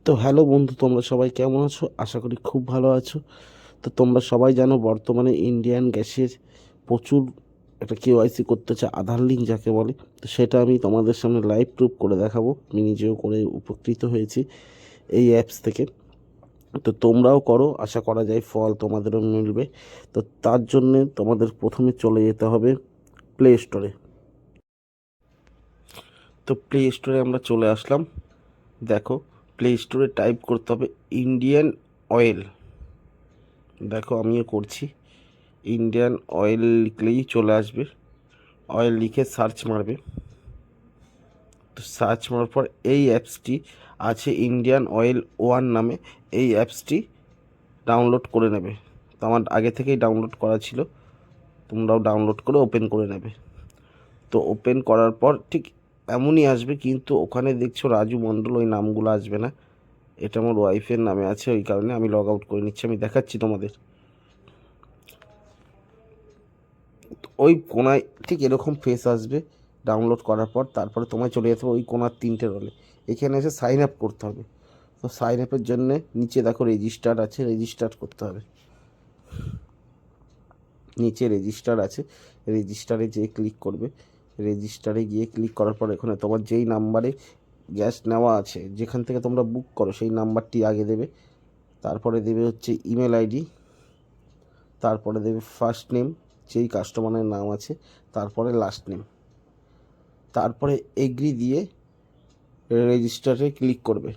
তো হ্যালো বন্ধু, তোমরা সবাই কেমন আছো? আশা করি খুব ভালো আছো। তো তোমরা সবাই জানো বর্তমানে ইন্ডিয়ান গ্যাসের প্রচুর একটা কেওয়াইসি করতে হচ্ছে, আধার লিঙ্ক যাকে বলে। তো সেটা আমি তোমাদের সামনে লাইভ প্রুফ করে দেখাবো। আমি নিজেও করে উপকৃত হয়েছি এই অ্যাপস থেকে। তো তোমরাও করো, আশা করা যায় ফল তোমাদেরও মিলবে। তো তার জন্যে তোমাদের প্রথমে চলে যেতে হবে প্লে স্টোরে। তো প্লে স্টোরে আমরা চলে আসলাম। দেখো, প্লে স্টোরে টাইপ করতে হবে ইন্ডিয়ান অয়েল। দেখো আমিও করছি। ইন্ডিয়ান অয়েল লিখলেই চলে আসবে। অয়েল লিখে সার্চ মারবে। তো সার্চ মারার পর এই অ্যাপসটি আছে ইন্ডিয়ান অয়েল ওয়ান নামে। এই অ্যাপসটি ডাউনলোড করে নেবে। তো আমার আগে থেকেই ডাউনলোড করা ছিল, তোমরাও ডাউনলোড করে ওপেন করে নেবে। তো ওপেন করার পর ঠিক এমনই আসবে, কিন্তু ওখানে দেখছো রাজু মণ্ডল ওই নামগুলো আসবে না। এটা আমার ওয়াইফের নামে আছে, ওই কারণে আমি লগ আউট করে নিচ্ছি। আমি দেখাচ্ছি তোমাদের। ওই কোনায় ঠিক এরকম ফেস আসবে ডাউনলোড করার পর। তারপরে তোমায় চলে যেতে হবে ওই কোনার তিনটে রলে। এখানে এসে সাইন আপ করতে হবে। তো সাইন আপের জন্যে নিচে দেখো রেজিস্টার আছে, রেজিস্টার করতে হবে। নিচে রেজিস্টার আছে, রেজিস্টারে যেয়ে ক্লিক করবে। রেজিস্টারে গিয়ে ক্লিক করার পর এখানে তোমার যেই নাম্বারে গ্যাস নেওয়া আছে, যেখান থেকে তোমরা বুক করো, সেই নাম্বারটি আগে দেবে। তারপরে দেবে হচ্ছে ইমেল আইডি। তারপরে দেবে ফার্স্ট নেম, যেই কাস্টমারের নাম আছে, তারপরে লাস্ট নেম। তারপরে এগ্রি দিয়ে রেজিস্টারে ক্লিক করবে।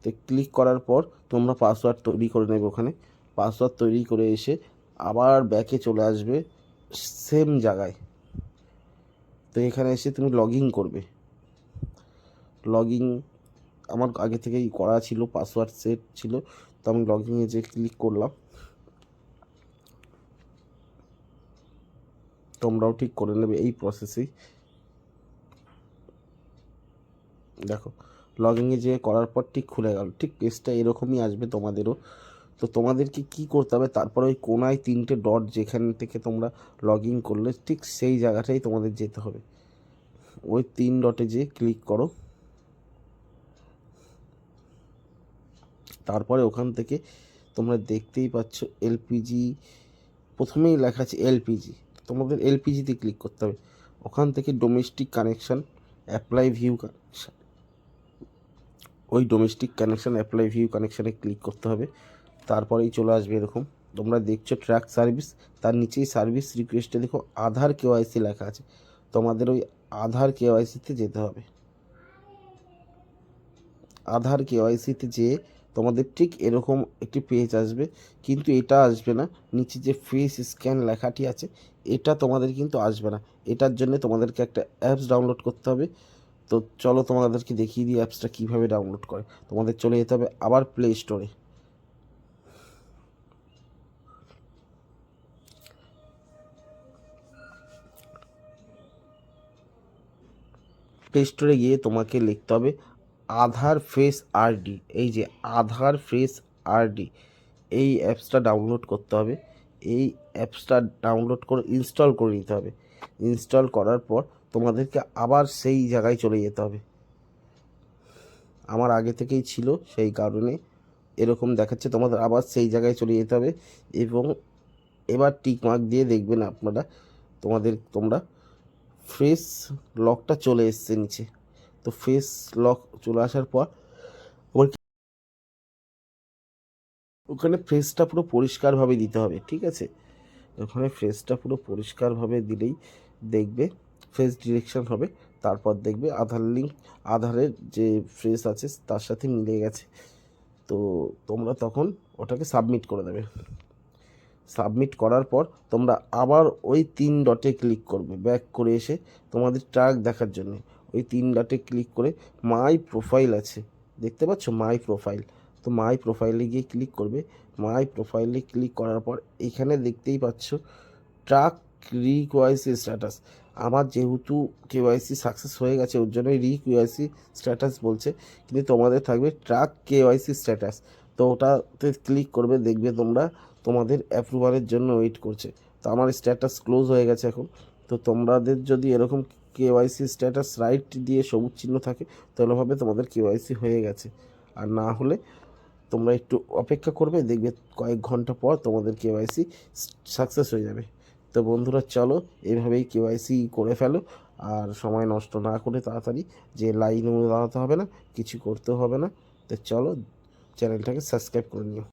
তো ক্লিক করার পর তোমরা পাসওয়ার্ড তৈরি করে নেবে ওখানে। পাসওয়ার্ড তৈরি করে এসে আবার ব্যাকে চলে আসবে সেম জায়গায়। তো এখানে এসে তুমি লগ ইন করবে। লগ ইন আমার আগে থেকেই করা ছিল, পাসওয়ার্ড সেট ছিল। তো আমি লগ ইনে যে ক্লিক করলাম। তোমরাও ঠিক করে নেবে এই প্রসেসেই। দেখো, লগ ইনে যে করার পর ঠিক খুলে গেল। ঠিক পেজটা এরকমই আসবে তোমাদেরও। তো তোমাদেরকে কি করতে হবে, তারপরে ওই কোনায় তিনটে ডট যেখান থেকে তোমরা লগ ইন করলে ঠিক সেই জায়গাটাই তোমাদের যেতে হবে। ওই তিন ডটে যে ক্লিক করো। তারপরে ওখান থেকে তোমরা দেখতেই পাচ্ছ এলপিজি, প্রথমেই লেখা আছে এলপিজি। তোমাদের এলপিজিতে ক্লিক করতে হবে। ওখান থেকে domestic connection apply view connection, ওই ডোমেস্টিক কানেকশান অ্যাপ্লাই ভিউ কানেকশানে ক্লিক করতে হবে। তারপরেই চলে আসবে এরকম। তোমরা দেখছো ট্র্যাক সার্ভিস, তার নিচেই সার্ভিস রিকোয়েস্টে দেখো আধার কেওয়াইসি লেখা আছে। তোমাদের ওই আধার কেওয়াইসিতে যেতে হবে। আধার কেওয়াইসিতে যেয়ে তোমাদের ঠিক এরকম একটি পেজ আসবে, কিন্তু এটা আসবে না। নিচে যে ফেস স্ক্যান লেখাটি আছে, এটা তোমাদের কিন্তু আসবে না। এটার জন্য তোমাদেরকে একটা অ্যাপস ডাউনলোড করতে হবে। তো চলো তোমাদেরকে দেখিয়ে দিই অ্যাপসটা কীভাবে ডাউনলোড করে। তোমাদের চলে যেতে হবে আবার প্লে স্টোরে। প্লে স্টোরে গিয়ে তোমাকে লিখতে হবে আধার ফেস আরডি। এই যে আধার ফেস আরডি, এই অ্যাপসটা ডাউনলোড করতে হবে। এই অ্যাপসটা ডাউনলোড করে ইনস্টল করে নিতে হবে। ইনস্টল করার পর তোমাদেরকে আবার সেই জায়গায় চলে যেতে হবে। আমার আগে থেকেই ছিল, সেই কারণে এরকম দেখাচ্ছে। তোমাদের আবার সেই জায়গায় চলে যেতে হবে এবং এবার টিক মার্ক দিয়ে দেখবেন আপনারা তোমরা ফেস লকটা চলে এসছে নিচে। তো ফেস লক চলে আসার পর ওখানে ফেসটা পুরো পরিষ্কারভাবে দিতে হবে, ঠিক আছে? ওখানে ফেসটা পুরো পরিষ্কারভাবে দিলেই দেখবে ফেস ডিরেকশন হবে। তারপর দেখবে আধার লিঙ্ক, আধারের যে ফেস আছে তার সাথে মিলে গেছে। তো তোমরা তখন ওটাকে সাবমিট করে দেবে। সাবমিট করার পর তোমরা আবার ওই তিন ডটে ক্লিক করবে, ব্যাক করে এসে তোমাদের ট্র্যাক দেখার জন্য ওই তিন ডটে ক্লিক করে মাই প্রোফাইল আছে, দেখতে পাচ্ছ মাই প্রোফাইল। তো মাই প্রোফাইলে গিয়ে ক্লিক করবে। মাই প্রোফাইলে ক্লিক করার পর এখানে দেখতেই পাচ্ছ ট্র্যাক রিকোয়াইসি স্ট্যাটাস। আমার যেহেতু কেওয়াইসি সাকসেস হয়ে গেছে, ওর জন্যই রিকোয়াইসি স্ট্যাটাস বলছে, কিন্তু তোমাদের থাকবে ট্র্যাক কেওয়াইসি স্ট্যাটাস। তো ওটাতে ক্লিক করবে, দেখবে তোমরা তোমাদের অ্যাপ্রুভালের জন্য ওয়েট করছে। তো আমার স্ট্যাটাস ক্লোজ হয়ে গেছে এখন। তো তোমাদের যদি এরকম কেওয়াইসি স্ট্যাটাস রাইট দিয়ে সবুজ চিহ্ন থাকে, তাহলে ভাবে তোমাদের কেওয়াইসি হয়ে গেছে। আর না হলে তোমরা একটু অপেক্ষা করবে, দেখবে কয়েক ঘন্টা পর তোমাদের কেওয়াইসি সাকসেস হয়ে যাবে। তো বন্ধুরা চলো এভাবেই কেওয়াইসি করে ফেলো, আর সময় নষ্ট না করে তাড়াতাড়ি, যে লাইনে দাঁড়াতে হবে না, কিছু করতেও হবে না। তো চলো চ্যানেলটাকে সাবস্ক্রাইব করে নিও।